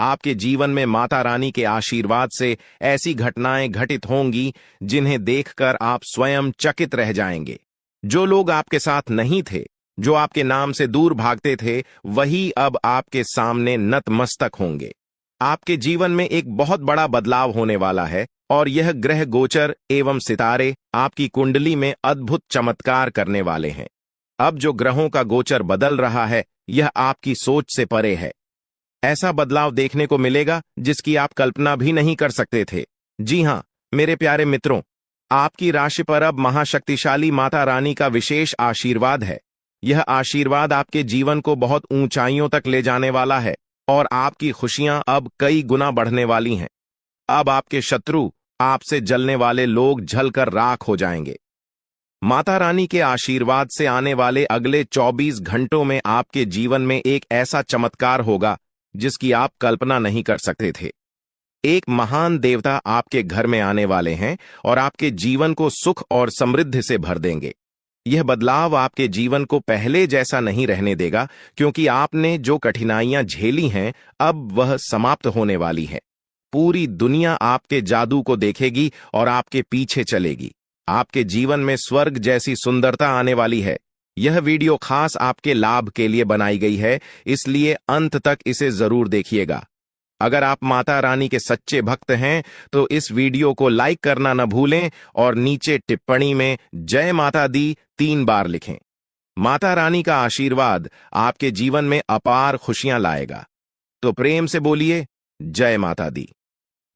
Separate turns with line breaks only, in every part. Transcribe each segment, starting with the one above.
आपके जीवन में माता रानी के आशीर्वाद से ऐसी घटनाएं घटित होंगी जिन्हें देखकर आप स्वयं चकित रह जाएंगे। जो लोग आपके साथ नहीं थे, जो आपके नाम से दूर भागते थे, वही अब आपके सामने नतमस्तक होंगे। आपके जीवन में एक बहुत बड़ा बदलाव होने वाला है और यह ग्रह गोचर एवं सितारे आपकी कुंडली में अद्भुत चमत्कार करने वाले हैं। अब जो ग्रहों का गोचर बदल रहा है, यह आपकी सोच से परे है। ऐसा बदलाव देखने को मिलेगा जिसकी आप कल्पना भी नहीं कर सकते थे। जी हां, मेरे प्यारे मित्रों, आपकी राशि पर अब महाशक्तिशाली माता रानी का विशेष आशीर्वाद है। यह आशीर्वाद आपके जीवन को बहुत ऊंचाइयों तक ले जाने वाला है और आपकी खुशियां अब कई गुना बढ़ने वाली हैं। अब आपके शत्रु, आपसे जलने वाले लोग जलकर राख हो जाएंगे। माता रानी के आशीर्वाद से आने वाले अगले 24 घंटों में आपके जीवन में एक ऐसा चमत्कार होगा जिसकी आप कल्पना नहीं कर सकते थे। एक महान देवता आपके घर में आने वाले हैं और आपके जीवन को सुख और समृद्धि से भर देंगे। यह बदलाव आपके जीवन को पहले जैसा नहीं रहने देगा, क्योंकि आपने जो कठिनाइयां झेली हैं, अब वह समाप्त होने वाली है। पूरी दुनिया आपके जादू को देखेगी और आपके पीछे चलेगी। आपके जीवन में स्वर्ग जैसी सुंदरता आने वाली है। यह वीडियो खास आपके लाभ के लिए बनाई गई है, इसलिए अंत तक इसे जरूर देखिएगा। अगर आप माता रानी के सच्चे भक्त हैं तो इस वीडियो को लाइक करना न भूलें और नीचे टिप्पणी में जय माता दी 3 बार लिखें। माता रानी का आशीर्वाद आपके जीवन में अपार खुशियां लाएगा, तो प्रेम से बोलिए जय माता दी।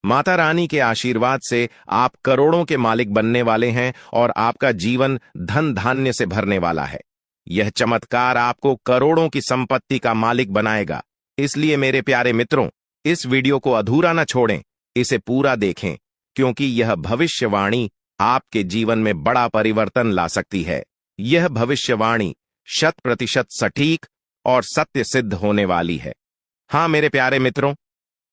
माता रानी के आशीर्वाद से आप करोड़ों के मालिक बनने वाले हैं और आपका जीवन धन धान्य से भरने वाला है। यह चमत्कार आपको करोड़ों की संपत्ति का मालिक बनाएगा। इसलिए मेरे प्यारे मित्रों, इस वीडियो को अधूरा न छोड़ें, इसे पूरा देखें, क्योंकि यह भविष्यवाणी आपके जीवन में बड़ा परिवर्तन ला सकती है। यह भविष्यवाणी 100% सटीक और सत्य सिद्ध होने वाली है। हां मेरे प्यारे मित्रों,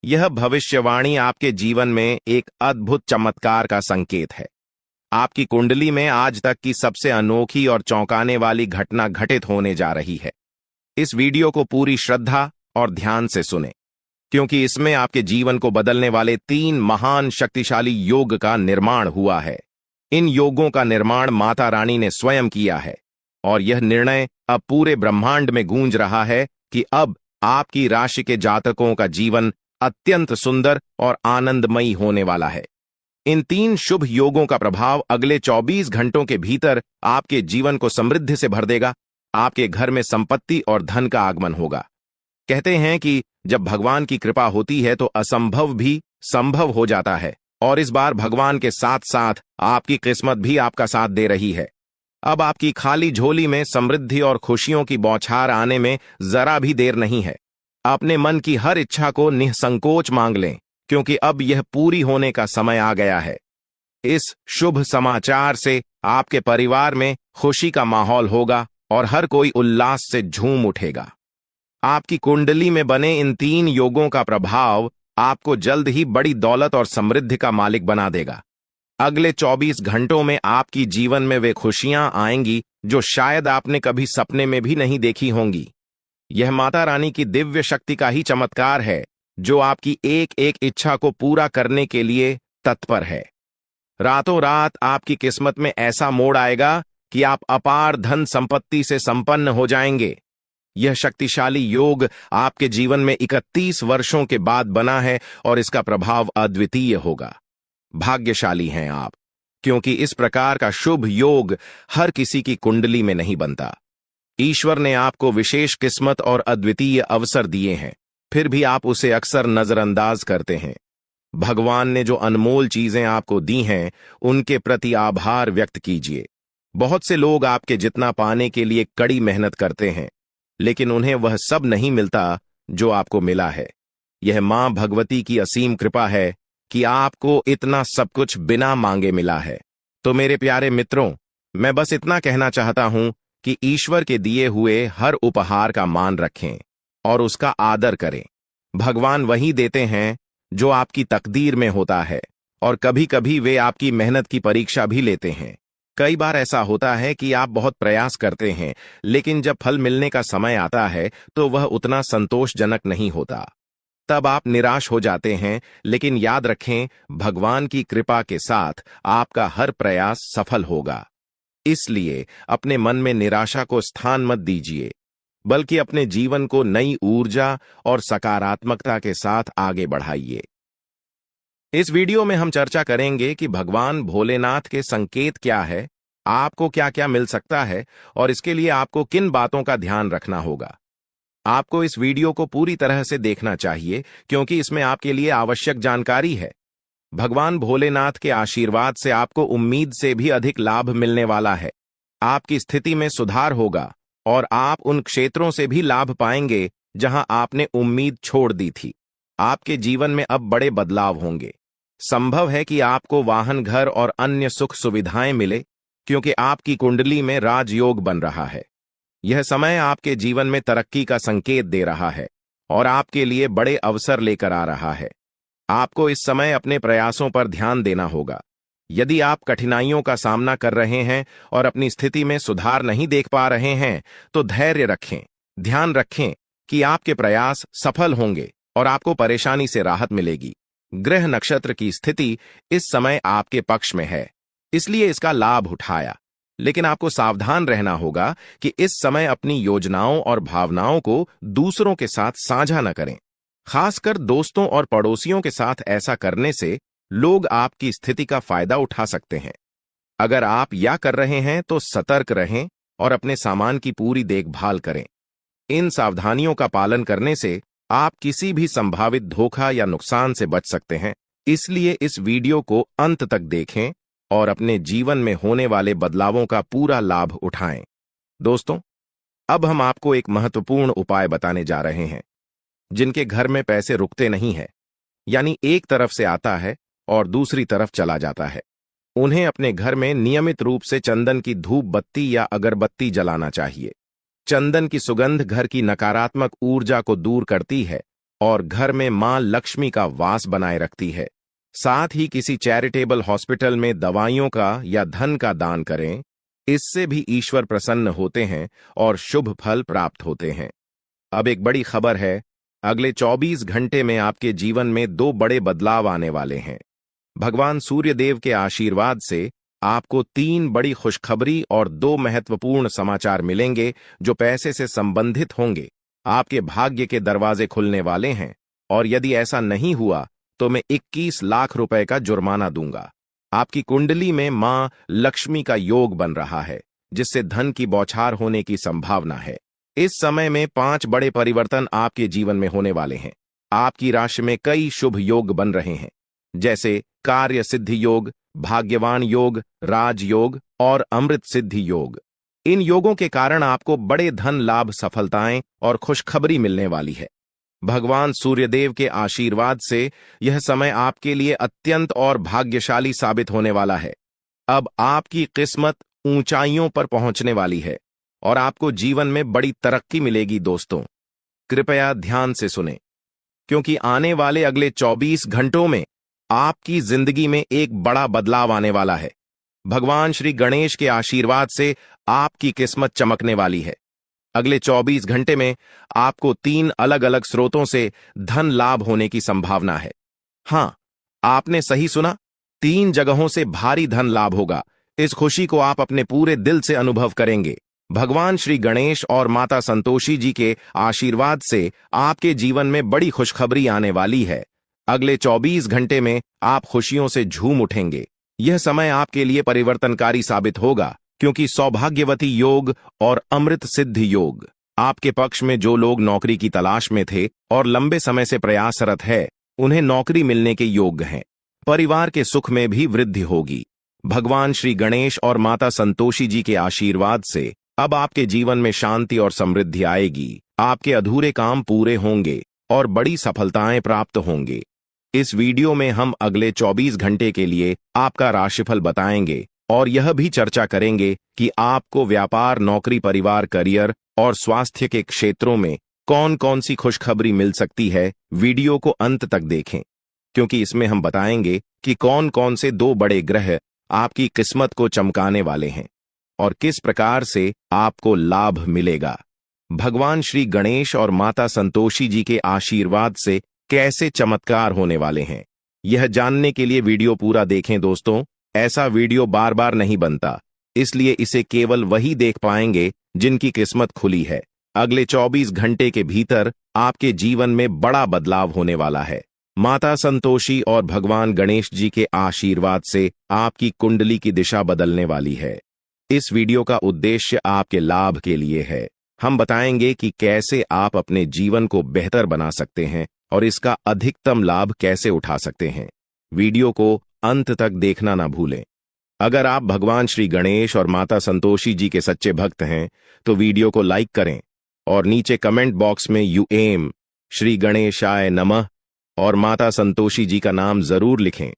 यह भविष्यवाणी आपके जीवन में एक अद्भुत चमत्कार का संकेत है। आपकी कुंडली में आज तक की सबसे अनोखी और चौंकाने वाली घटना घटित होने जा रही है। इस वीडियो को पूरी श्रद्धा और ध्यान से सुनें, क्योंकि इसमें आपके जीवन को बदलने वाले 3 महान शक्तिशाली योग का निर्माण हुआ है। इन योगों का निर्माण माता रानी ने स्वयं किया है और यह निर्णय अब पूरे ब्रह्मांड में गूंज रहा है कि अब आपकी राशि के जातकों का जीवन अत्यंत सुंदर और आनंदमयी होने वाला है। इन 3 शुभ योगों का प्रभाव अगले 24 घंटों के भीतर आपके जीवन को समृद्धि से भर देगा। आपके घर में संपत्ति और धन का आगमन होगा। कहते हैं कि जब भगवान की कृपा होती है तो असंभव भी संभव हो जाता है, और इस बार भगवान के साथ साथ आपकी किस्मत भी आपका साथ दे रही है। अब आपकी खाली झोली में समृद्धि और खुशियों की बौछार आने में जरा भी देर नहीं है। अपने मन की हर इच्छा को निसंकोच मांग लें, क्योंकि अब यह पूरी होने का समय आ गया है। इस शुभ समाचार से आपके परिवार में खुशी का माहौल होगा और हर कोई उल्लास से झूम उठेगा। आपकी कुंडली में बने इन 3 योगों का प्रभाव आपको जल्द ही बड़ी दौलत और समृद्धि का मालिक बना देगा। अगले 24 घंटों में आपकी जीवन में वे खुशियां आएंगी जो शायद आपने कभी सपने में भी नहीं देखी होंगी। यह माता रानी की दिव्य शक्ति का ही चमत्कार है, जो आपकी एक एक इच्छा को पूरा करने के लिए तत्पर है। रातों रात आपकी किस्मत में ऐसा मोड़ आएगा कि आप अपार धन संपत्ति से संपन्न हो जाएंगे। यह शक्तिशाली योग आपके जीवन में 31 वर्षों के बाद बना है और इसका प्रभाव अद्वितीय होगा। भाग्यशाली हैं आप, क्योंकि इस प्रकार का शुभ योग हर किसी की कुंडली में नहीं बनता। ईश्वर ने आपको विशेष किस्मत और अद्वितीय अवसर दिए हैं, फिर भी आप उसे अक्सर नजरअंदाज करते हैं। भगवान ने जो अनमोल चीजें आपको दी हैं, उनके प्रति आभार व्यक्त कीजिए। बहुत से लोग आपके जितना पाने के लिए कड़ी मेहनत करते हैं, लेकिन उन्हें वह सब नहीं मिलता जो आपको मिला है। यह मां भगवती की असीम कृपा है कि आपको इतना सब कुछ बिना मांगे मिला है। तो मेरे प्यारे मित्रों, मैं बस इतना कहना चाहता हूं कि ईश्वर के दिए हुए हर उपहार का मान रखें और उसका आदर करें। भगवान वही देते हैं जो आपकी तकदीर में होता है, और कभी कभी वे आपकी मेहनत की परीक्षा भी लेते हैं। कई बार ऐसा होता है कि आप बहुत प्रयास करते हैं, लेकिन जब फल मिलने का समय आता है तो वह उतना संतोषजनक नहीं होता। तब आप निराश हो जाते हैं, लेकिन याद रखें, भगवान की कृपा के साथ आपका हर प्रयास सफल होगा। इसलिए अपने मन में निराशा को स्थान मत दीजिए, बल्कि अपने जीवन को नई ऊर्जा और सकारात्मकता के साथ आगे बढ़ाइए। इस वीडियो में हम चर्चा करेंगे कि भगवान भोलेनाथ के संकेत क्या है, आपको क्या क्या मिल सकता है और इसके लिए आपको किन बातों का ध्यान रखना होगा। आपको इस वीडियो को पूरी तरह से देखना चाहिए, क्योंकि इसमें आपके लिए आवश्यक जानकारी है। भगवान भोलेनाथ के आशीर्वाद से आपको उम्मीद से भी अधिक लाभ मिलने वाला है। आपकी स्थिति में सुधार होगा और आप उन क्षेत्रों से भी लाभ पाएंगे जहां आपने उम्मीद छोड़ दी थी। आपके जीवन में अब बड़े बदलाव होंगे। संभव है कि आपको वाहन, घर और अन्य सुख सुविधाएं मिले, क्योंकि आपकी कुंडली में राजयोग बन रहा है। यह समय आपके जीवन में तरक्की का संकेत दे रहा है और आपके लिए बड़े अवसर लेकर आ रहा है। आपको इस समय अपने प्रयासों पर ध्यान देना होगा। यदि आप कठिनाइयों का सामना कर रहे हैं और अपनी स्थिति में सुधार नहीं देख पा रहे हैं, तो धैर्य रखें। ध्यान रखें कि आपके प्रयास सफल होंगे और आपको परेशानी से राहत मिलेगी। ग्रह नक्षत्र की स्थिति इस समय आपके पक्ष में है, इसलिए इसका लाभ उठाया। लेकिन आपको सावधान रहना होगा कि इस समय अपनी योजनाओं और भावनाओं को दूसरों के साथ साझा न करें। खासकर दोस्तों और पड़ोसियों के साथ ऐसा करने से लोग आपकी स्थिति का फायदा उठा सकते हैं। अगर आप यह कर रहे हैं तो सतर्क रहें और अपने सामान की पूरी देखभाल करें। इन सावधानियों का पालन करने से आप किसी भी संभावित धोखा या नुकसान से बच सकते हैं। इसलिए इस वीडियो को अंत तक देखें और अपने जीवन में होने वाले बदलावों का पूरा लाभ उठाएं। दोस्तों, अब हम आपको एक महत्वपूर्ण उपाय बताने जा रहे हैं। जिनके घर में पैसे रुकते नहीं है, यानी एक तरफ से आता है और दूसरी तरफ चला जाता है, उन्हें अपने घर में नियमित रूप से चंदन की धूप बत्ती या अगरबत्ती जलाना चाहिए। चंदन की सुगंध घर की नकारात्मक ऊर्जा को दूर करती है और घर में मां लक्ष्मी का वास बनाए रखती है। साथ ही किसी चैरिटेबल हॉस्पिटल में दवाइयों का या धन का दान करें। इससे भी ईश्वर प्रसन्न होते हैं और शुभ फल प्राप्त होते हैं। अब एक बड़ी खबर है, अगले 24 घंटे में आपके जीवन में 2 बड़े बदलाव आने वाले हैं। भगवान सूर्यदेव के आशीर्वाद से आपको 3 बड़ी खुशखबरी और 2 महत्वपूर्ण समाचार मिलेंगे, जो पैसे से संबंधित होंगे। आपके भाग्य के दरवाजे खुलने वाले हैं और यदि ऐसा नहीं हुआ तो मैं 21 लाख रुपए का जुर्माना दूंगा। आपकी कुंडली में मां लक्ष्मी का योग बन रहा है, जिससे धन की बौछार होने की संभावना है। इस समय में 5 बड़े परिवर्तन आपके जीवन में होने वाले हैं। आपकी राशि में कई शुभ योग बन रहे हैं, जैसे कार्य सिद्धि योग, भाग्यवान योग, राजयोग और अमृत सिद्धि योग। इन योगों के कारण आपको बड़े धन लाभ, सफलताएं और खुशखबरी मिलने वाली है। भगवान सूर्यदेव के आशीर्वाद से यह समय आपके लिए अत्यंत और भाग्यशाली साबित होने वाला है। अब आपकी किस्मत ऊंचाइयों पर पहुंचने वाली है और आपको जीवन में बड़ी तरक्की मिलेगी। दोस्तों, कृपया ध्यान से सुनें, क्योंकि आने वाले अगले 24 घंटों में आपकी जिंदगी में एक बड़ा बदलाव आने वाला है। भगवान श्री गणेश के आशीर्वाद से आपकी किस्मत चमकने वाली है। अगले 24 घंटे में आपको 3 अलग अलग स्रोतों से धन लाभ होने की संभावना है। हां, आपने सही सुना, 3 जगहों से भारी धन लाभ होगा। इस खुशी को आप अपने पूरे दिल से अनुभव करेंगे। भगवान श्री गणेश और माता संतोषी जी के आशीर्वाद से आपके जीवन में बड़ी खुशखबरी आने वाली है। अगले 24 घंटे में आप खुशियों से झूम उठेंगे। यह समय आपके लिए परिवर्तनकारी साबित होगा, क्योंकि सौभाग्यवती योग और अमृत सिद्धि योग आपके पक्ष में। जो लोग नौकरी की तलाश में थे और लंबे समय से प्रयासरत है, उन्हें नौकरी मिलने के योग्य हैं। परिवार के सुख में भी वृद्धि होगी। भगवान श्री गणेश और माता संतोषी जी के आशीर्वाद से अब आपके जीवन में शांति और समृद्धि आएगी। आपके अधूरे काम पूरे होंगे और बड़ी सफलताएं प्राप्त होंगे। इस वीडियो में हम अगले 24 घंटे के लिए आपका राशिफल बताएंगे और यह भी चर्चा करेंगे कि आपको व्यापार, नौकरी, परिवार, करियर और स्वास्थ्य के क्षेत्रों में कौन कौन सी खुशखबरी मिल सकती है। वीडियो को अंत तक देखें, क्योंकि इसमें हम बताएंगे कि कौन कौन से 2 बड़े ग्रह आपकी किस्मत को चमकाने वाले हैं और किस प्रकार से आपको लाभ मिलेगा। भगवान श्री गणेश और माता संतोषी जी के आशीर्वाद से कैसे चमत्कार होने वाले हैं। यह जानने के लिए वीडियो पूरा देखें दोस्तों। ऐसा वीडियो बार बार नहीं बनता, इसलिए इसे केवल वही देख पाएंगे जिनकी किस्मत खुली है। अगले 24 घंटे के भीतर आपके जीवन में बड़ा बदलाव होने वाला है। माता संतोषी और भगवान गणेश जी के आशीर्वाद से आपकी कुंडली की दिशा बदलने वाली है। इस वीडियो का उद्देश्य आपके लाभ के लिए है। हम बताएंगे कि कैसे आप अपने जीवन को बेहतर बना सकते हैं और इसका अधिकतम लाभ कैसे उठा सकते हैं। वीडियो को अंत तक देखना ना भूलें। अगर आप भगवान श्री गणेश और माता संतोषी जी के सच्चे भक्त हैं तो वीडियो को लाइक करें और नीचे कमेंट बॉक्स में यूएम श्री गणेशाय नमः और माता संतोषी जी का नाम जरूर लिखें।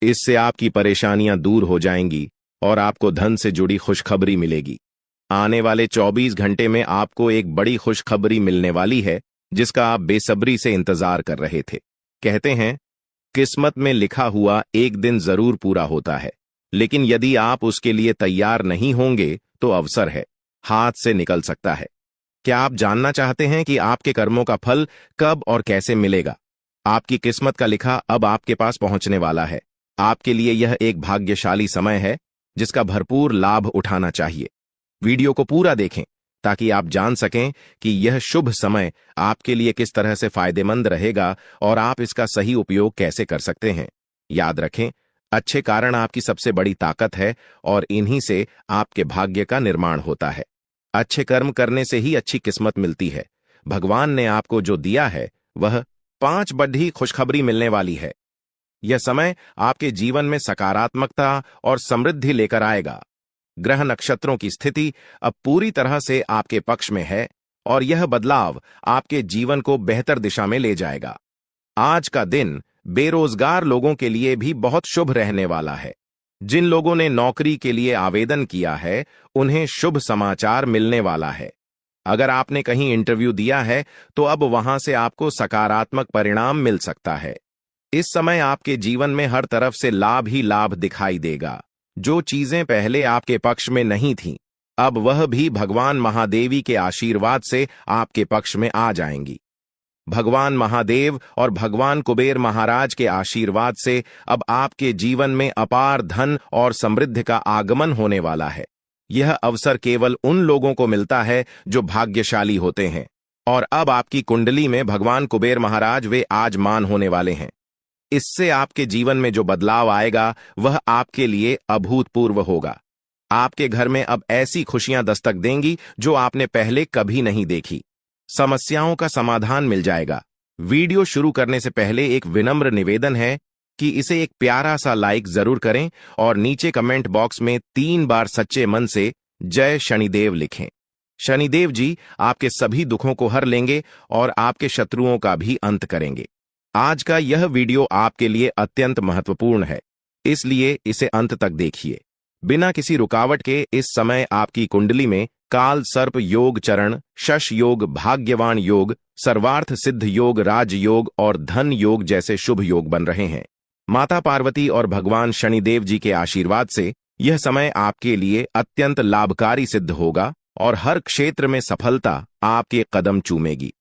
इससे आपकी परेशानियां दूर हो जाएंगी और आपको धन से जुड़ी खुशखबरी मिलेगी। आने वाले 24 घंटे में आपको एक बड़ी खुशखबरी मिलने वाली है जिसका आप बेसब्री से इंतजार कर रहे थे। कहते हैं किस्मत में लिखा हुआ एक दिन जरूर पूरा होता है, लेकिन यदि आप उसके लिए तैयार नहीं होंगे तो अवसर है, हाथ से निकल सकता है। क्या आप जानना चाहते हैं कि आपके कर्मों का फल कब और कैसे मिलेगा? आपकी किस्मत का लिखा अब आपके पास पहुंचने वाला है। आपके लिए यह एक भाग्यशाली समय है जिसका भरपूर लाभ उठाना चाहिए। वीडियो को पूरा देखें ताकि आप जान सकें कि यह शुभ समय आपके लिए किस तरह से फायदेमंद रहेगा और आप इसका सही उपयोग कैसे कर सकते हैं। याद रखें, अच्छे कारण आपकी सबसे बड़ी ताकत है और इन्हीं से आपके भाग्य का निर्माण होता है। अच्छे कर्म करने से ही अच्छी किस्मत मिलती है। भगवान ने आपको जो दिया है वह 5 बड़ी खुशखबरी मिलने वाली है। यह समय आपके जीवन में सकारात्मकता और समृद्धि लेकर आएगा। ग्रह नक्षत्रों की स्थिति अब पूरी तरह से आपके पक्ष में है और यह बदलाव आपके जीवन को बेहतर दिशा में ले जाएगा। आज का दिन बेरोजगार लोगों के लिए भी बहुत शुभ रहने वाला है। जिन लोगों ने नौकरी के लिए आवेदन किया है उन्हें शुभ समाचार मिलने वाला है। अगर आपने कहीं इंटरव्यू दिया है तो अब वहां से आपको सकारात्मक परिणाम मिल सकता है। इस समय आपके जीवन में हर तरफ से लाभ ही लाभ दिखाई देगा। जो चीजें पहले आपके पक्ष में नहीं थीं, अब वह भी भगवान महादेवी के आशीर्वाद से आपके पक्ष में आ जाएंगी। भगवान महादेव और भगवान कुबेर महाराज के आशीर्वाद से अब आपके जीवन में अपार धन और समृद्धि का आगमन होने वाला है। यह अवसर केवल उन लोगों को मिलता है जो भाग्यशाली होते हैं और अब आपकी कुंडली में भगवान कुबेर महाराज वे आजमान होने वाले हैं। इससे आपके जीवन में जो बदलाव आएगा वह आपके लिए अभूतपूर्व होगा। आपके घर में अब ऐसी खुशियां दस्तक देंगी जो आपने पहले कभी नहीं देखी। समस्याओं का समाधान मिल जाएगा। वीडियो शुरू करने से पहले एक विनम्र निवेदन है कि इसे एक प्यारा सा लाइक जरूर करें और नीचे कमेंट बॉक्स में 3 बार सच्चे मन से जय शनिदेव लिखें। शनिदेव जी आपके सभी दुखों को हर लेंगे और आपके शत्रुओं का भी अंत करेंगे। आज का यह वीडियो आपके लिए अत्यंत महत्वपूर्ण है, इसलिए इसे अंत तक देखिए। बिना किसी रुकावट के इस समय आपकी कुंडली में काल सर्प योग चरण, शश योग, भाग्यवान योग, सर्वार्थ सिद्ध योग, राज योग और धन योग जैसे शुभ योग बन रहे हैं। माता पार्वती और भगवान शनिदेव जी के आशीर्वाद से यह समय आपके लिए अत्यंत लाभकारी सिद्ध होगा और हर क्षेत्र में सफलता आपके कदम चूमेगी।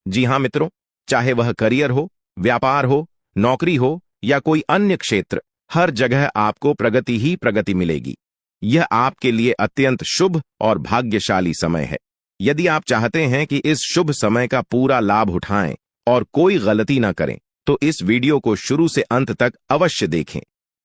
जी हाँ मित्रों, चाहे वह करियर हो, व्यापार हो, नौकरी हो या कोई अन्य क्षेत्र, हर जगह आपको प्रगति ही प्रगति मिलेगी। यह आपके लिए अत्यंत शुभ और भाग्यशाली समय है। यदि आप चाहते हैं कि इस शुभ समय का पूरा लाभ उठाएं और कोई गलती ना करें तो इस वीडियो को शुरू से अंत तक अवश्य देखें।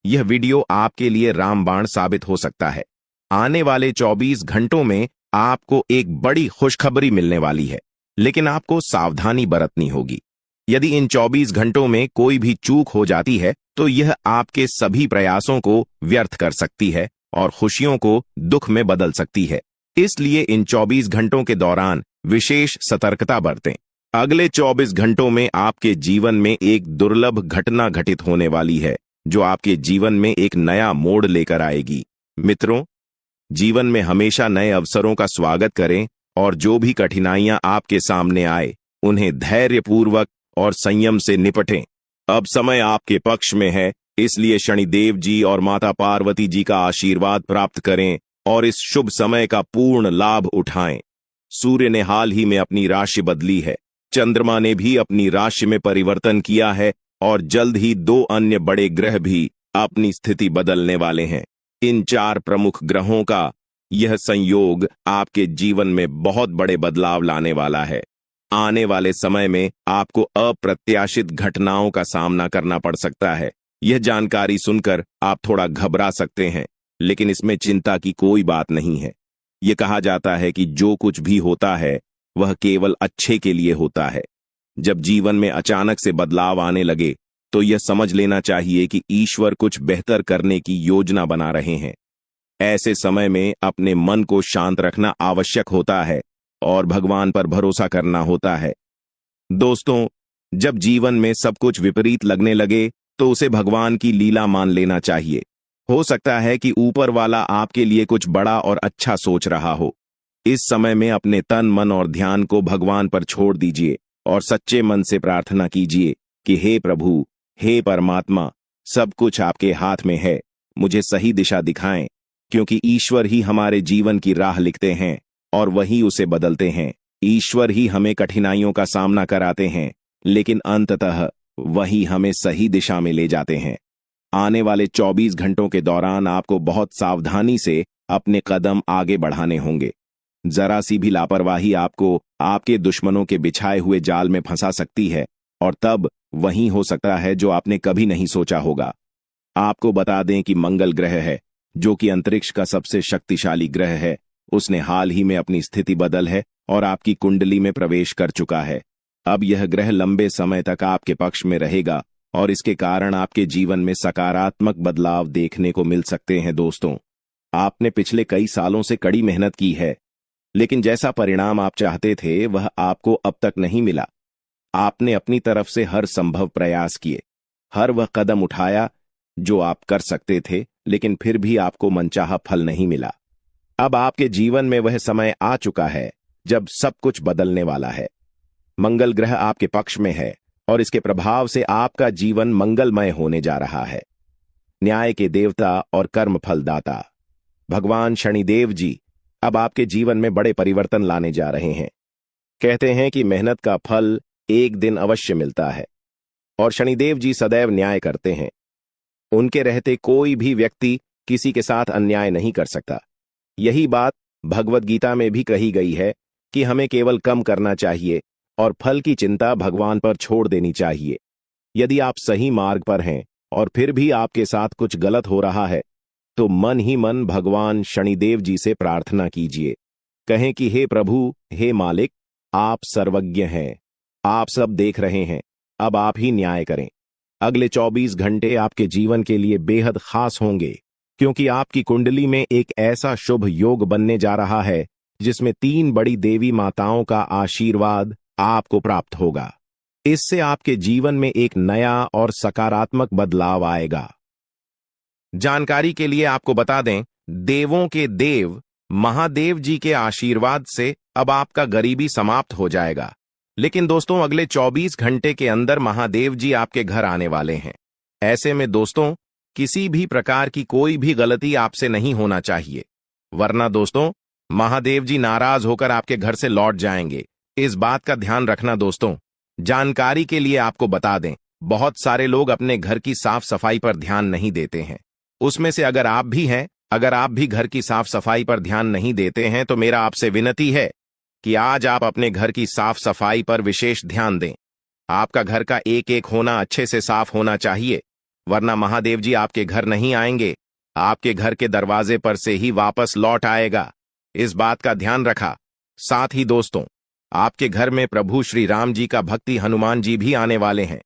यह वीडियो आपके लिए रामबाण साबित हो सकता है। आने वाले 24 घंटों में आपको एक बड़ी खुशखबरी मिलने वाली है, लेकिन आपको सावधानी बरतनी होगी। यदि इन 24 घंटों में कोई भी चूक हो जाती है तो यह आपके सभी प्रयासों को व्यर्थ कर सकती है और खुशियों को दुख में बदल सकती है। इसलिए इन 24 घंटों के दौरान विशेष सतर्कता बरतें। अगले 24 घंटों में आपके जीवन में एक दुर्लभ घटना घटित होने वाली है जो आपके जीवन में एक नया मोड़ लेकर आएगी। मित्रों, जीवन में हमेशा नए अवसरों का स्वागत करें और जो भी कठिनाइयां आपके सामने आए उन्हें धैर्यपूर्वक और संयम से निपटें। अब समय आपके पक्ष में है, इसलिए शनिदेव जी और माता पार्वती जी का आशीर्वाद प्राप्त करें और इस शुभ समय का पूर्ण लाभ उठाएं। सूर्य ने हाल ही में अपनी राशि बदली है चंद्रमा ने भी अपनी राशि में परिवर्तन किया है और जल्द ही 2 अन्य बड़े ग्रह भी अपनी स्थिति बदलने वाले हैं। इन 4 प्रमुख ग्रहों का यह संयोग आपके जीवन में बहुत बड़े बदलाव लाने वाला है। आने वाले समय में आपको अप्रत्याशित घटनाओं का सामना करना पड़ सकता है। यह जानकारी सुनकर आप थोड़ा घबरा सकते हैं, लेकिन इसमें चिंता की कोई बात नहीं है। यह कहा जाता है कि जो कुछ भी होता है वह केवल अच्छे के लिए होता है। जब जीवन में अचानक से बदलाव आने लगे तो यह समझ लेना चाहिए कि ईश्वर कुछ बेहतर करने की योजना बना रहे हैं। ऐसे समय में अपने मन को शांत रखना आवश्यक होता है और भगवान पर भरोसा करना होता है। दोस्तों, जब जीवन में सब कुछ विपरीत लगने लगे तो उसे भगवान की लीला मान लेना चाहिए। हो सकता है कि ऊपर वाला आपके लिए कुछ बड़ा और अच्छा सोच रहा हो। इस समय में अपने तन, मन और ध्यान को भगवान पर छोड़ दीजिए और सच्चे मन से प्रार्थना कीजिए कि हे प्रभु, हे परमात्मा, सब कुछ आपके हाथ में है, मुझे सही दिशा दिखाएं, क्योंकि ईश्वर ही हमारे जीवन की राह लिखते हैं और वही उसे बदलते हैं। ईश्वर ही हमें कठिनाइयों का सामना कराते हैं, लेकिन अंततः वही हमें सही दिशा में ले जाते हैं। आने वाले 24 घंटों के दौरान आपको बहुत सावधानी से अपने कदम आगे बढ़ाने होंगे। जरा सी भी लापरवाही आपको आपके दुश्मनों के बिछाए हुए जाल में फंसा सकती है और तब वही हो सकता है जो आपने कभी नहीं सोचा होगा। आपको बता दें कि मंगल ग्रह है, जो कि अंतरिक्ष का सबसे शक्तिशाली ग्रह है, उसने हाल ही में अपनी स्थिति बदल है और आपकी कुंडली में प्रवेश कर चुका है। अब यह ग्रह लंबे समय तक आपके पक्ष में रहेगा और इसके कारण आपके जीवन में सकारात्मक बदलाव देखने को मिल सकते हैं। दोस्तों, आपने पिछले कई सालों से कड़ी मेहनत की है, लेकिन जैसा परिणाम आप चाहते थे वह आपको अब तक नहीं मिला। आपने अपनी तरफ से हर संभव प्रयास किए, हर वह कदम उठाया जो आप कर सकते थे, लेकिन फिर भी आपको मनचाहा फल नहीं मिला। अब आपके जीवन में वह समय आ चुका है जब सब कुछ बदलने वाला है। मंगल ग्रह आपके पक्ष में है और इसके प्रभाव से आपका जीवन मंगलमय होने जा रहा है। न्याय के देवता और कर्म फलदाता भगवान शनिदेव जी अब आपके जीवन में बड़े परिवर्तन लाने जा रहे हैं। कहते हैं कि मेहनत का फल एक दिन अवश्य मिलता है और शनिदेव जी सदैव न्याय करते हैं। उनके रहते कोई भी व्यक्ति किसी के साथ अन्याय नहीं कर सकता। यही बात भगवद गीता में भी कही गई है कि हमें केवल कम करना चाहिए और फल की चिंता भगवान पर छोड़ देनी चाहिए। यदि आप सही मार्ग पर हैं और फिर भी आपके साथ कुछ गलत हो रहा है तो मन ही मन भगवान शनिदेव जी से प्रार्थना कीजिए। कहें कि हे प्रभु, हे मालिक, आप सर्वज्ञ हैं, आप सब देख रहे हैं, अब आप ही न्याय करें। अगले 24 घंटे आपके जीवन के लिए बेहद खास होंगे, क्योंकि आपकी कुंडली में एक ऐसा शुभ योग बनने जा रहा है जिसमें 3 बड़ी देवी माताओं का आशीर्वाद आपको प्राप्त होगा। इससे आपके जीवन में एक नया और सकारात्मक बदलाव आएगा। जानकारी के लिए आपको बता दें, देवों के देव महादेव जी के आशीर्वाद से अब आपका गरीबी समाप्त हो जाएगा। लेकिन दोस्तों, अगले 24 घंटे के अंदर महादेव जी आपके घर आने वाले हैं। ऐसे में दोस्तों, किसी भी प्रकार की कोई भी गलती आपसे नहीं होना चाहिए, वरना दोस्तों महादेव जी नाराज होकर आपके घर से लौट जाएंगे। इस बात का ध्यान रखना दोस्तों। जानकारी के लिए आपको बता दें, बहुत सारे लोग अपने घर की साफ सफाई पर ध्यान नहीं देते हैं। उसमें से अगर आप भी हैं, अगर आप भी घर की साफ सफाई पर ध्यान नहीं देते हैं तो मेरा आपसे विनती है कि आज आप अपने घर की साफ सफाई पर विशेष ध्यान दें। आपका घर का एक एक होना अच्छे से साफ होना चाहिए, वरना महादेव जी आपके घर नहीं आएंगे, आपके घर के दरवाजे पर से ही वापस लौट आएगा। इस बात का ध्यान रखा। साथ ही दोस्तों, आपके घर में प्रभु श्री राम जी का भक्ति हनुमान जी भी आने वाले हैं।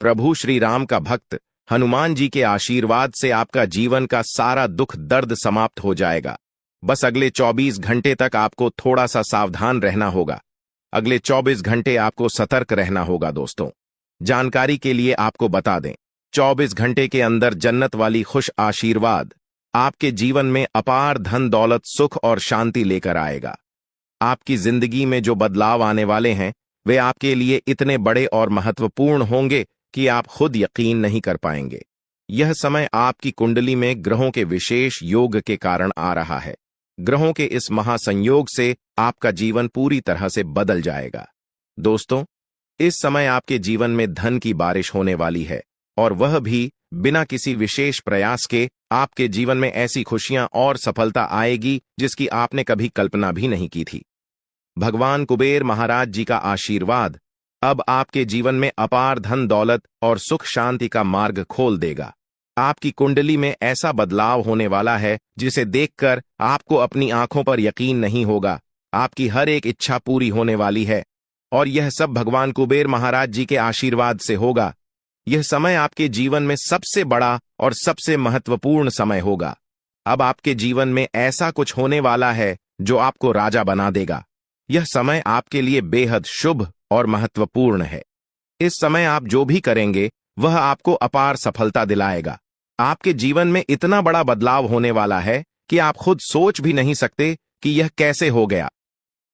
प्रभु श्री राम का भक्त हनुमान जी के आशीर्वाद से आपका जीवन का सारा दुख दर्द समाप्त हो जाएगा। बस अगले 24 घंटे तक आपको थोड़ा सा सावधान रहना होगा। अगले 24 घंटे आपको सतर्क रहना होगा। दोस्तों, जानकारी के लिए आपको बता दें, 24 घंटे के अंदर जन्नत वाली खुश आशीर्वाद आपके जीवन में अपार धन दौलत, सुख और शांति लेकर आएगा। आपकी जिंदगी में जो बदलाव आने वाले हैं वे आपके लिए इतने बड़े और महत्वपूर्ण होंगे कि आप खुद यकीन नहीं कर पाएंगे। यह समय आपकी कुंडली में ग्रहों के विशेष योग के कारण आ रहा है। ग्रहों के इस महासंयोग से आपका जीवन पूरी तरह से बदल जाएगा। दोस्तों, इस समय आपके जीवन में धन की बारिश होने वाली है, और वह भी बिना किसी विशेष प्रयास के। आपके जीवन में ऐसी खुशियां और सफलता आएगी जिसकी आपने कभी कल्पना भी नहीं की थी। भगवान कुबेर महाराज जी का आशीर्वाद अब आपके जीवन में अपार धन दौलत और सुख शांति का मार्ग खोल देगा। आपकी कुंडली में ऐसा बदलाव होने वाला है जिसे देखकर आपको अपनी आंखों पर यकीन नहीं होगा। आपकी हर एक इच्छा पूरी होने वाली है, और यह सब भगवान कुबेर महाराज जी के आशीर्वाद से होगा। यह समय आपके जीवन में सबसे बड़ा और सबसे महत्वपूर्ण समय होगा। अब आपके जीवन में ऐसा कुछ होने वाला है जो आपको राजा बना देगा। यह समय आपके लिए बेहद शुभ और महत्वपूर्ण है। इस समय आप जो भी करेंगे वह आपको अपार सफलता दिलाएगा। आपके जीवन में इतना बड़ा बदलाव होने वाला है कि आप खुद सोच भी नहीं सकते कि यह कैसे हो गया।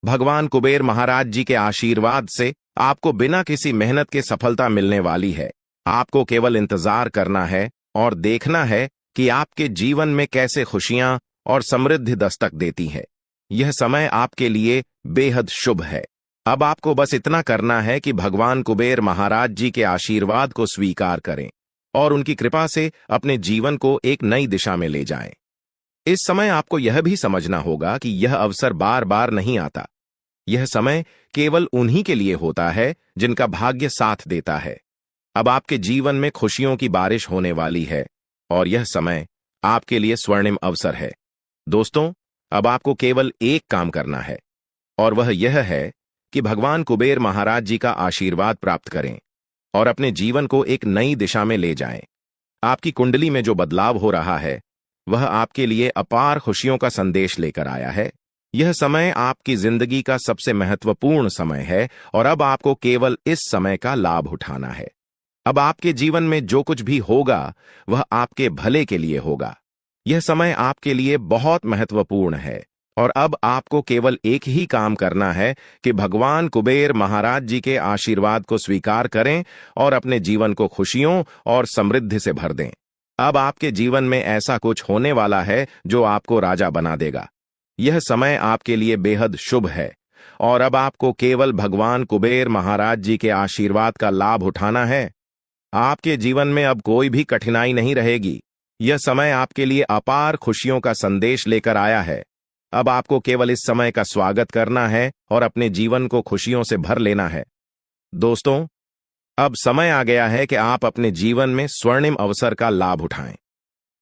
भगवान कुबेर महाराज जी के आशीर्वाद से आपको बिना किसी मेहनत के सफलता मिलने वाली है। आपको केवल इंतजार करना है और देखना है कि आपके जीवन में कैसे खुशियां और समृद्धि दस्तक देती है। यह समय आपके लिए बेहद शुभ है। अब आपको बस इतना करना है कि भगवान कुबेर महाराज जी के आशीर्वाद को स्वीकार करें और उनकी कृपा से अपने जीवन को एक नई दिशा में ले जाएं। इस समय आपको यह भी समझना होगा कि यह अवसर बार बार नहीं आता। यह समय केवल उन्हीं के लिए होता है जिनका भाग्य साथ देता है। अब आपके जीवन में खुशियों की बारिश होने वाली है, और यह समय आपके लिए स्वर्णिम अवसर है। दोस्तों, अब आपको केवल एक काम करना है, और वह यह है कि भगवान कुबेर महाराज जी का आशीर्वाद प्राप्त करें और अपने जीवन को एक नई दिशा में ले जाएं। आपकी कुंडली में जो बदलाव हो रहा है वह आपके लिए अपार खुशियों का संदेश लेकर आया है। यह समय आपकी जिंदगी का सबसे महत्वपूर्ण समय है, और अब आपको केवल इस समय का लाभ उठाना है। अब आपके जीवन में जो कुछ भी होगा वह आपके भले के लिए होगा। यह समय आपके लिए बहुत महत्वपूर्ण है, और अब आपको केवल एक ही काम करना है कि भगवान कुबेर महाराज जी के आशीर्वाद को स्वीकार करें और अपने जीवन को खुशियों और समृद्धि से भर दें। अब आपके जीवन में ऐसा कुछ होने वाला है जो आपको राजा बना देगा। यह समय आपके लिए बेहद शुभ है, और अब आपको केवल भगवान कुबेर महाराज जी के आशीर्वाद का लाभ उठाना है। आपके जीवन में अब कोई भी कठिनाई नहीं रहेगी। यह समय आपके लिए अपार खुशियों का संदेश लेकर आया है। अब आपको केवल इस समय का स्वागत करना है और अपने जीवन को खुशियों से भर लेना है। दोस्तों, अब समय आ गया है कि आप अपने जीवन में स्वर्णिम अवसर का लाभ उठाएं।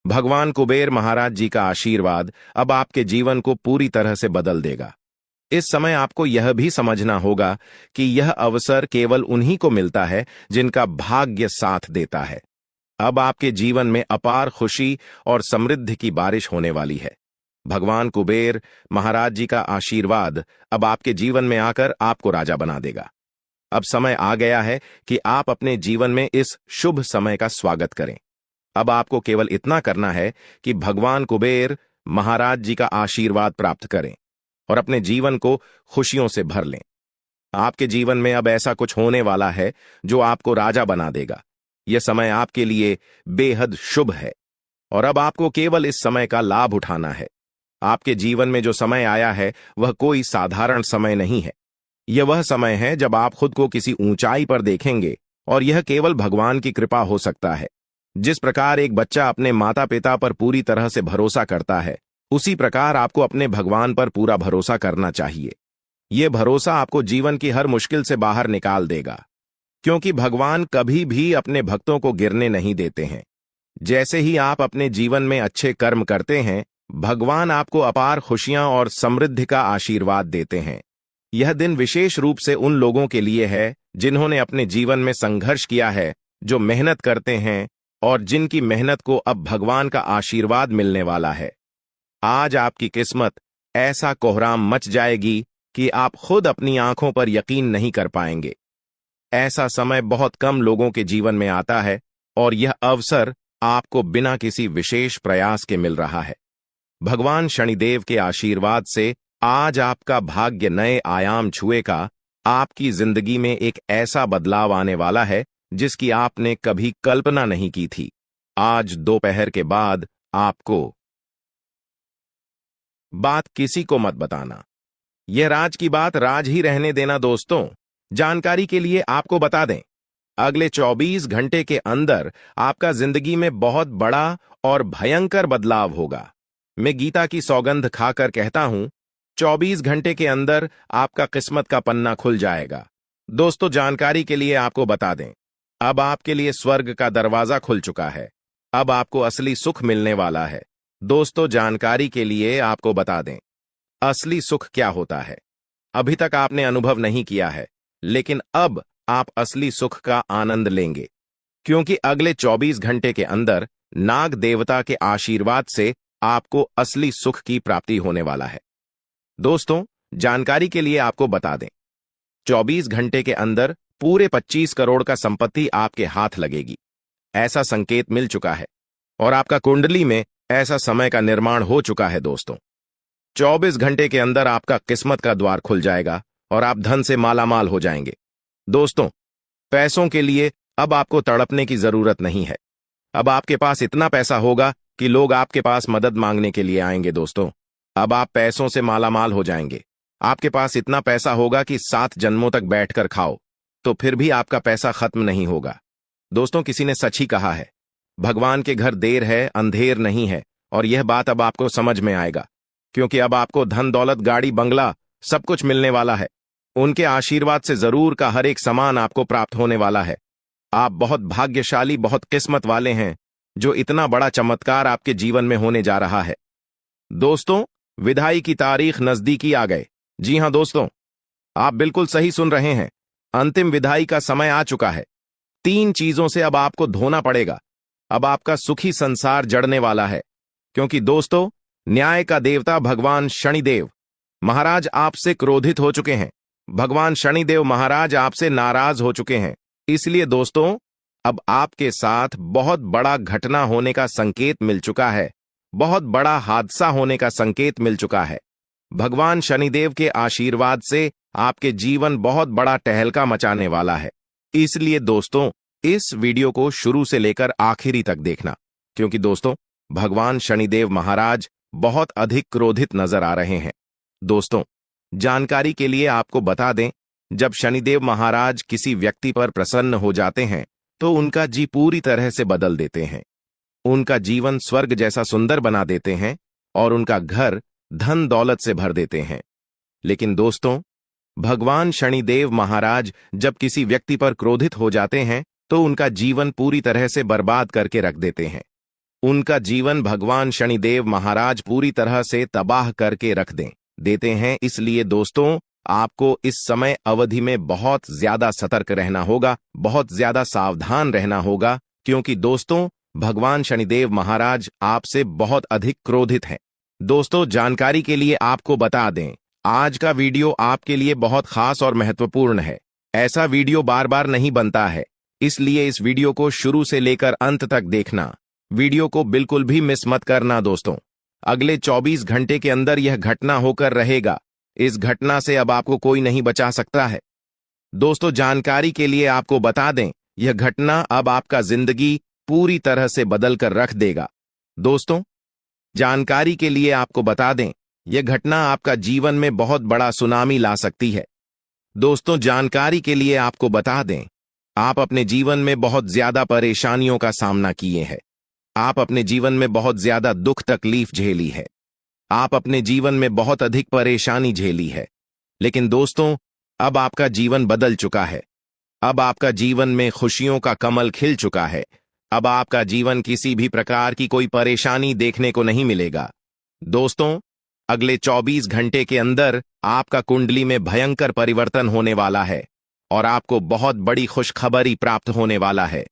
भगवान कुबेर महाराज जी का आशीर्वाद अब आपके जीवन को पूरी तरह से बदल देगा। इस समय आपको यह भी समझना होगा कि यह अवसर केवल उन्हीं को मिलता है जिनका भाग्य साथ देता है। अब आपके जीवन में अपार खुशी और समृद्धि की बारिश होने वाली है। भगवान कुबेर महाराज जी का आशीर्वाद अब आपके जीवन में आकर आपको राजा बना देगा। अब समय आ गया है कि आप अपने जीवन में इस शुभ समय का स्वागत करें। अब आपको केवल इतना करना है कि भगवान कुबेर महाराज जी का आशीर्वाद प्राप्त करें और अपने जीवन को खुशियों से भर लें। आपके जीवन में अब ऐसा कुछ होने वाला है जो आपको राजा बना देगा। यह समय आपके लिए बेहद शुभ है, और अब आपको केवल इस समय का लाभ उठाना है। आपके जीवन में जो समय आया है वह कोई साधारण समय नहीं है। यह वह समय है जब आप खुद को किसी ऊंचाई पर देखेंगे, और यह केवल भगवान की कृपा हो सकता है। जिस प्रकार एक बच्चा अपने माता पिता पर पूरी तरह से भरोसा करता है, उसी प्रकार आपको अपने भगवान पर पूरा भरोसा करना चाहिए। यह भरोसा आपको जीवन की हर मुश्किल से बाहर निकाल देगा, क्योंकि भगवान कभी भी अपने भक्तों को गिरने नहीं देते हैं। जैसे ही आप अपने जीवन में अच्छे कर्म करते हैं, भगवान आपको अपार खुशियां और समृद्धि का आशीर्वाद देते हैं। यह दिन विशेष रूप से उन लोगों के लिए है जिन्होंने अपने जीवन में संघर्ष किया है, जो मेहनत करते हैं और जिनकी मेहनत को अब भगवान का आशीर्वाद मिलने वाला है। आज आपकी किस्मत ऐसा कोहराम मच जाएगी कि आप खुद अपनी आंखों पर यकीन नहीं कर पाएंगे। ऐसा समय बहुत कम लोगों के जीवन में आता है, और यह अवसर आपको बिना किसी विशेष प्रयास के मिल रहा है। भगवान शनिदेव के आशीर्वाद से आज आपका भाग्य नए आयाम छुएगा। आपकी जिंदगी में एक ऐसा बदलाव आने वाला है जिसकी आपने कभी कल्पना नहीं की थी। आज दोपहर के बाद आपको बात किसी को मत बताना। यह राज की बात राज ही रहने देना दोस्तों। जानकारी के लिए आपको बता दें, अगले 24 घंटे के अंदर आपका जिंदगी में बहुत बड़ा और भयंकर बदलाव होगा। मैं गीता की सौगंध खाकर कहता हूं, 24 घंटे के अंदर आपका किस्मत का पन्ना खुल जाएगा। दोस्तों, जानकारी के लिए आपको बता दें, अब आपके लिए स्वर्ग का दरवाजा खुल चुका है। अब आपको असली सुख मिलने वाला है। दोस्तों, जानकारी के लिए आपको बता दें, असली सुख क्या होता है अभी तक आपने अनुभव नहीं किया है, लेकिन अब आप असली सुख का आनंद लेंगे, क्योंकि अगले 24 घंटे के अंदर नाग देवता के आशीर्वाद से आपको असली सुख की प्राप्ति होने वाला है। दोस्तों, जानकारी के लिए आपको बता दें, 24 घंटे के अंदर पूरे 25 करोड़ का संपत्ति आपके हाथ लगेगी। ऐसा संकेत मिल चुका है और आपका कुंडली में ऐसा समय का निर्माण हो चुका है। दोस्तों, 24 घंटे के अंदर आपका किस्मत का द्वार खुल जाएगा और आप धन से मालामाल हो जाएंगे। दोस्तों, पैसों के लिए अब आपको तड़पने की जरूरत नहीं है। अब आपके पास इतना पैसा होगा कि लोग आपके पास मदद मांगने के लिए आएंगे। दोस्तों, अब आप पैसों से मालामाल हो जाएंगे। आपके पास इतना पैसा होगा कि 7 जन्मों तक बैठकर खाओ तो फिर भी आपका पैसा खत्म नहीं होगा। दोस्तों, किसी ने सच ही कहा है, भगवान के घर देर है अंधेर नहीं है, और यह बात अब आपको समझ में आएगा, क्योंकि अब आपको धन दौलत गाड़ी बंगला सब कुछ मिलने वाला है। उनके आशीर्वाद से जरूर का हर एक सामान आपको प्राप्त होने वाला है। आप बहुत भाग्यशाली, बहुत किस्मत वाले हैं जो इतना बड़ा चमत्कार आपके जीवन में होने जा रहा है। दोस्तों, विदाई की तारीख नजदीकी आ गए। जी हां दोस्तों, आप बिल्कुल सही सुन रहे हैं। अंतिम विदाई का समय आ चुका है। 3 चीजों से अब आपको धोना पड़ेगा। अब आपका सुखी संसार जड़ने वाला है, क्योंकि दोस्तों, न्याय का देवता भगवान शनिदेव महाराज आपसे क्रोधित हो चुके हैं। भगवान शनिदेव महाराज आपसे नाराज हो चुके हैं। इसलिए दोस्तों, अब आपके साथ बहुत बड़ा घटना होने का संकेत मिल चुका है। बहुत बड़ा हादसा होने का संकेत मिल चुका है। भगवान शनिदेव के आशीर्वाद से आपके जीवन बहुत बड़ा टहलका मचाने वाला है। इसलिए दोस्तों, इस वीडियो को शुरू से लेकर आखिरी तक देखना, क्योंकि दोस्तों, भगवान शनिदेव महाराज बहुत अधिक क्रोधित नजर आ रहे हैं। दोस्तों, जानकारी के लिए आपको बता दें, जब शनिदेव महाराज किसी व्यक्ति पर प्रसन्न हो जाते हैं तो उनका जी पूरी तरह से बदल देते हैं। उनका जीवन स्वर्ग जैसा सुंदर बना देते हैं और उनका घर धन दौलत से भर देते हैं। लेकिन दोस्तों, भगवान शनिदेव महाराज जब किसी व्यक्ति पर क्रोधित हो जाते हैं तो उनका जीवन पूरी तरह से बर्बाद करके रख देते हैं। उनका जीवन भगवान शनिदेव महाराज पूरी तरह से तबाह करके रख देते हैं। इसलिए दोस्तों, आपको इस समय अवधि में बहुत ज्यादा सतर्क रहना होगा, बहुत ज्यादा सावधान रहना होगा, क्योंकि दोस्तों, भगवान शनिदेव महाराज आपसे बहुत अधिक क्रोधित हैं। दोस्तों, जानकारी के लिए आपको बता दें, आज का वीडियो आपके लिए बहुत खास और महत्वपूर्ण है। ऐसा वीडियो बार बार नहीं बनता है, इसलिए इस वीडियो को शुरू से लेकर अंत तक देखना। वीडियो को बिल्कुल भी मिस मत करना। दोस्तों, अगले 24 घंटे के अंदर यह घटना होकर रहेगा। इस घटना से अब आपको कोई नहीं बचा सकता है। दोस्तों, जानकारी के लिए आपको बता दें, यह घटना अब आपका जिंदगी पूरी तरह से बदल कर रख देगा। दोस्तों, जानकारी के लिए आपको बता दें, यह घटना आपका जीवन में बहुत बड़ा सुनामी ला सकती है। दोस्तों, जानकारी के लिए आपको बता दें, आप अपने जीवन में बहुत ज्यादा परेशानियों का सामना किए हैं। आप अपने जीवन में बहुत ज्यादा दुख तकलीफ झेली है। आप अपने जीवन में बहुत अधिक परेशानी झेली है। लेकिन दोस्तों, अब आपका जीवन बदल चुका है। अब आपका जीवन में खुशियों का कमल खिल चुका है। अब आपका जीवन किसी भी प्रकार की कोई परेशानी देखने को नहीं मिलेगा। दोस्तों, अगले 24 घंटे के अंदर आपका कुंडली में भयंकर परिवर्तन होने वाला है और आपको बहुत बड़ी खुशखबरी प्राप्त होने वाला है।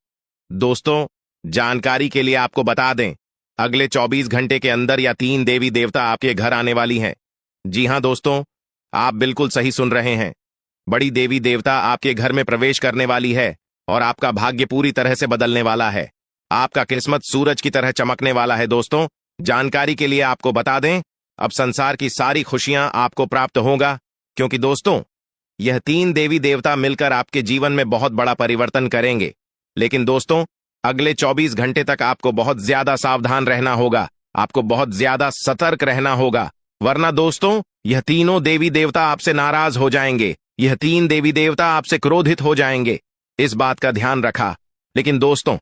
दोस्तों, जानकारी के लिए आपको बता दें, अगले 24 घंटे के अंदर या 3 देवी देवता आपके घर आने वाली हैं। जी हां दोस्तों, आप बिल्कुल सही सुन रहे हैं। बड़ी देवी देवता आपके घर में प्रवेश करने वाली है और आपका भाग्य पूरी तरह से बदलने वाला है। आपका किस्मत सूरज की तरह चमकने वाला है। दोस्तों, जानकारी के लिए आपको बता दें, अब संसार की सारी खुशियां आपको प्राप्त होगा, क्योंकि दोस्तों, यह 3 देवी देवता मिलकर आपके जीवन में बहुत बड़ा परिवर्तन करेंगे। लेकिन दोस्तों, अगले 24 घंटे तक आपको बहुत ज्यादा सावधान रहना होगा, आपको बहुत ज्यादा सतर्क रहना होगा, वरना दोस्तों, यह तीनों देवी देवता आपसे नाराज हो जाएंगे यह 3 देवी देवता आपसे क्रोधित हो जाएंगे, इस बात का ध्यान रखा। लेकिन दोस्तों,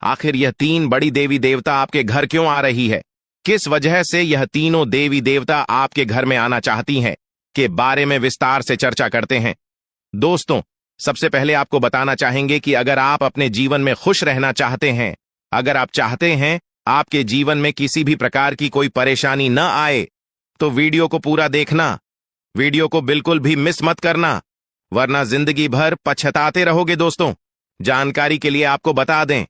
आखिर यह 3 बड़ी देवी देवता आपके घर क्यों आ रही है? किस वजह से यह तीनों देवी देवता आपके घर में आना चाहती हैं के बारे में विस्तार से चर्चा करते हैं। दोस्तों, सबसे पहले आपको बताना चाहेंगे कि अगर आप अपने जीवन में खुश रहना चाहते हैं, अगर आप चाहते हैं आपके जीवन में किसी भी प्रकार की कोई परेशानी न आए, तो वीडियो को पूरा देखना, वीडियो को बिल्कुल भी मिस मत करना, वरना जिंदगी भर पछताते रहोगे। दोस्तों, जानकारी के लिए आपको बता दें,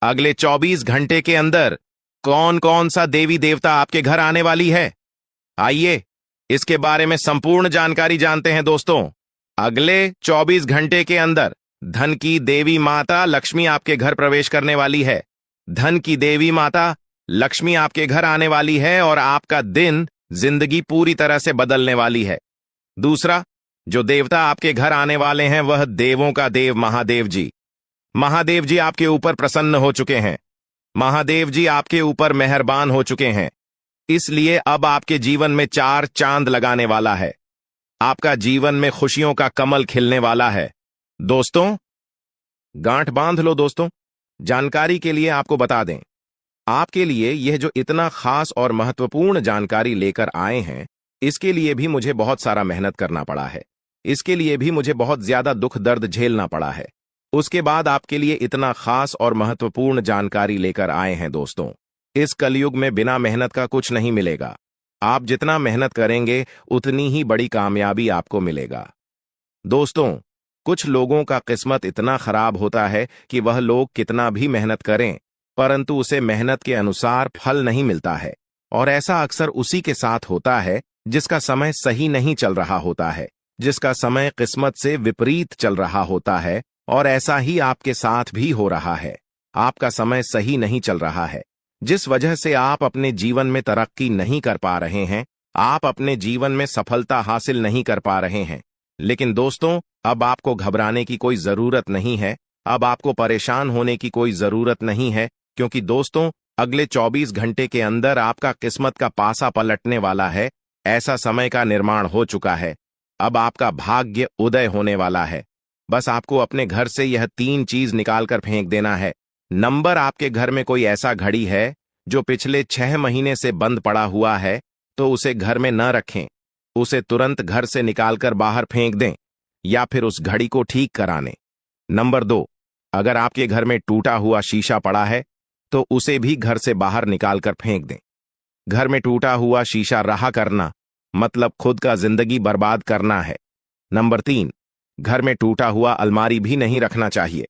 अगले 24 घंटे के अंदर कौन कौन सा देवी देवता आपके घर आने वाली है, आइए इसके बारे में संपूर्ण जानकारी जानते हैं। दोस्तों, अगले 24 घंटे के अंदर धन की देवी माता लक्ष्मी आपके घर प्रवेश करने वाली है। धन की देवी माता लक्ष्मी आपके घर आने वाली है और आपका दिन जिंदगी पूरी तरह से बदलने वाली है। दूसरा, जो देवता आपके घर आने वाले हैं वह देवों का देव महादेव जी। महादेव जी आपके ऊपर प्रसन्न हो चुके हैं, महादेव जी आपके ऊपर मेहरबान हो चुके हैं, इसलिए अब आपके जीवन में 4 चांद लगाने वाला है। आपका जीवन में खुशियों का कमल खिलने वाला है। दोस्तों, गांठ बांध लो। दोस्तों, जानकारी के लिए आपको बता दें, आपके लिए यह जो इतना खास और महत्वपूर्ण जानकारी लेकर आए हैं, इसके लिए भी मुझे बहुत सारा मेहनत करना पड़ा है, इसके लिए भी मुझे बहुत ज्यादा दुख दर्द झेलना पड़ा है। उसके बाद आपके लिए इतना खास और महत्वपूर्ण जानकारी लेकर आए हैं। दोस्तों, इस कलयुग में बिना मेहनत का कुछ नहीं मिलेगा। आप जितना मेहनत करेंगे उतनी ही बड़ी कामयाबी आपको मिलेगा। दोस्तों, कुछ लोगों का किस्मत इतना खराब होता है कि वह लोग कितना भी मेहनत करें परंतु उसे मेहनत के अनुसार फल नहीं मिलता है, और ऐसा अक्सर उसी के साथ होता है जिसका समय सही नहीं चल रहा होता है, जिसका समय किस्मत से विपरीत चल रहा होता है। और ऐसा ही आपके साथ भी हो रहा है। आपका समय सही नहीं चल रहा है, जिस वजह से आप अपने जीवन में तरक्की नहीं कर पा रहे हैं, आप अपने जीवन में सफलता हासिल नहीं कर पा रहे हैं। लेकिन दोस्तों, अब आपको घबराने की कोई जरूरत नहीं है, अब आपको परेशान होने की कोई जरूरत नहीं है, क्योंकि दोस्तों, अगले 24 घंटे के अंदर आपका किस्मत का पासा पलटने वाला है। ऐसा समय का निर्माण हो चुका है। अब आपका भाग्य उदय होने वाला है। बस आपको अपने घर से यह 3 चीज निकालकर फेंक देना है। नंबर, आपके घर में कोई ऐसा घड़ी है जो पिछले 6 महीने से बंद पड़ा हुआ है, तो उसे घर में न रखें, उसे तुरंत घर से निकालकर बाहर फेंक दें या फिर उस घड़ी को ठीक कराने। नंबर 2, अगर आपके घर में टूटा हुआ शीशा पड़ा है तो उसे भी घर से बाहर निकालकर फेंक दें। घर में टूटा हुआ शीशा रहा करना मतलब खुद का जिंदगी बर्बाद करना है। नंबर 3, घर में टूटा हुआ अलमारी भी नहीं रखना चाहिए।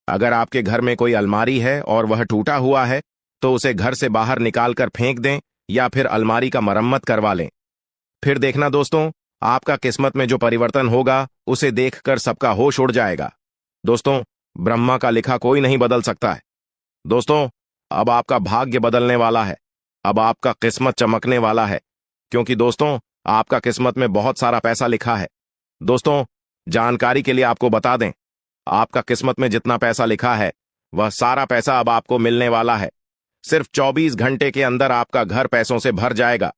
अगर आपके घर में कोई अलमारी है और वह टूटा हुआ है तो उसे घर से बाहर निकालकर फेंक दें या फिर अलमारी का मरम्मत करवा लें। फिर देखना दोस्तों, आपका किस्मत में जो परिवर्तन होगा उसे देखकर सबका होश उड़ जाएगा। दोस्तों, ब्रह्मा का लिखा कोई नहीं बदल सकता है। दोस्तों, अब आपका भाग्य बदलने वाला है, अब आपका किस्मत चमकने वाला है, क्योंकि दोस्तों, आपका किस्मत में बहुत सारा पैसा लिखा है। दोस्तों, जानकारी के लिए आपको बता दें, आपका किस्मत में जितना पैसा लिखा है वह सारा पैसा अब आपको मिलने वाला है। सिर्फ 24 घंटे के अंदर आपका घर पैसों से भर जाएगा।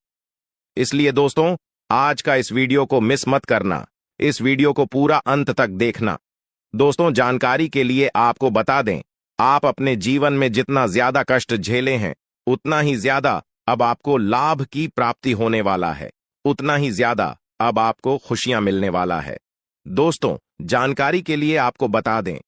इसलिए दोस्तों, आज का इस वीडियो को मिस मत करना, इस वीडियो को पूरा अंत तक देखना। दोस्तों, जानकारी के लिए आपको बता दें, आप अपने जीवन में जितना ज्यादा कष्ट झेले हैं उतना ही ज्यादा अब आपको लाभ की प्राप्ति होने वाला है, उतना ही ज्यादा अब आपको खुशियां मिलने वाला है। दोस्तों, जानकारी के लिए आपको बता दें,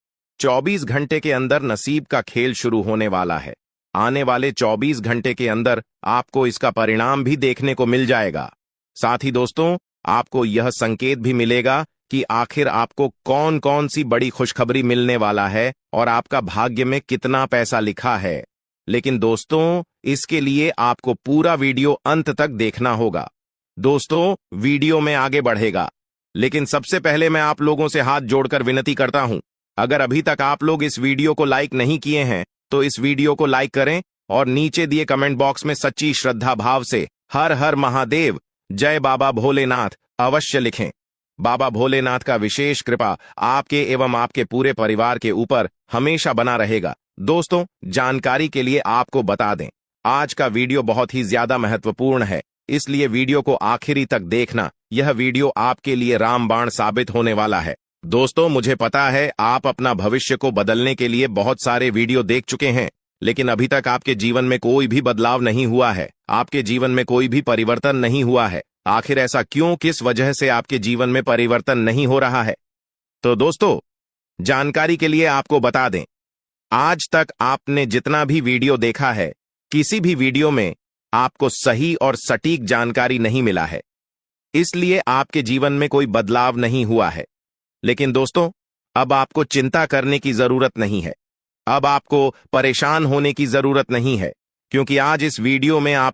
24 घंटे के अंदर नसीब का खेल शुरू होने वाला है। आने वाले 24 घंटे के अंदर आपको इसका परिणाम भी देखने को मिल जाएगा। साथ ही दोस्तों, आपको यह संकेत भी मिलेगा कि आखिर आपको कौन कौन सी बड़ी खुशखबरी मिलने वाला है और आपका भाग्य में कितना पैसा लिखा है। लेकिन दोस्तों, इसके लिए आपको पूरा वीडियो अंत तक देखना होगा। दोस्तों, वीडियो में आगे बढ़ेगा, लेकिन सबसे पहले मैं आप लोगों से हाथ जोड़कर विनती करता हूं, अगर अभी तक आप लोग इस वीडियो को लाइक नहीं किए हैं तो इस वीडियो को लाइक करें और नीचे दिए कमेंट बॉक्स में सच्ची श्रद्धा भाव से हर हर महादेव, जय बाबा भोलेनाथ अवश्य लिखें। बाबा भोलेनाथ का विशेष कृपा आपके एवं आपके पूरे परिवार के ऊपर हमेशा बना रहेगा। दोस्तों, जानकारी के लिए आपको बता दें, आज का वीडियो बहुत ही ज्यादा महत्वपूर्ण है, इसलिए वीडियो को आखिरी तक देखना। यह वीडियो आपके लिए रामबाण साबित होने वाला है। दोस्तों, मुझे पता है आप अपना भविष्य को बदलने के लिए बहुत सारे वीडियो देख चुके हैं, लेकिन अभी तक आपके जीवन में कोई भी बदलाव नहीं हुआ है, आपके जीवन में कोई भी परिवर्तन नहीं हुआ है। आखिर ऐसा क्यों, किस वजह से आपके जीवन में परिवर्तन नहीं हो रहा है? तो दोस्तों, जानकारी के लिए आपको बता दें, आज तक आपने जितना भी वीडियो देखा है, किसी भी वीडियो में आपको सही और सटीक जानकारी नहीं मिला है, इसलिए आपके जीवन में कोई बदलाव नहीं हुआ है। लेकिन दोस्तों, अब आपको चिंता करने की जरूरत नहीं है, अब आपको परेशान होने की जरूरत नहीं है, क्योंकि आज इस वीडियो में आप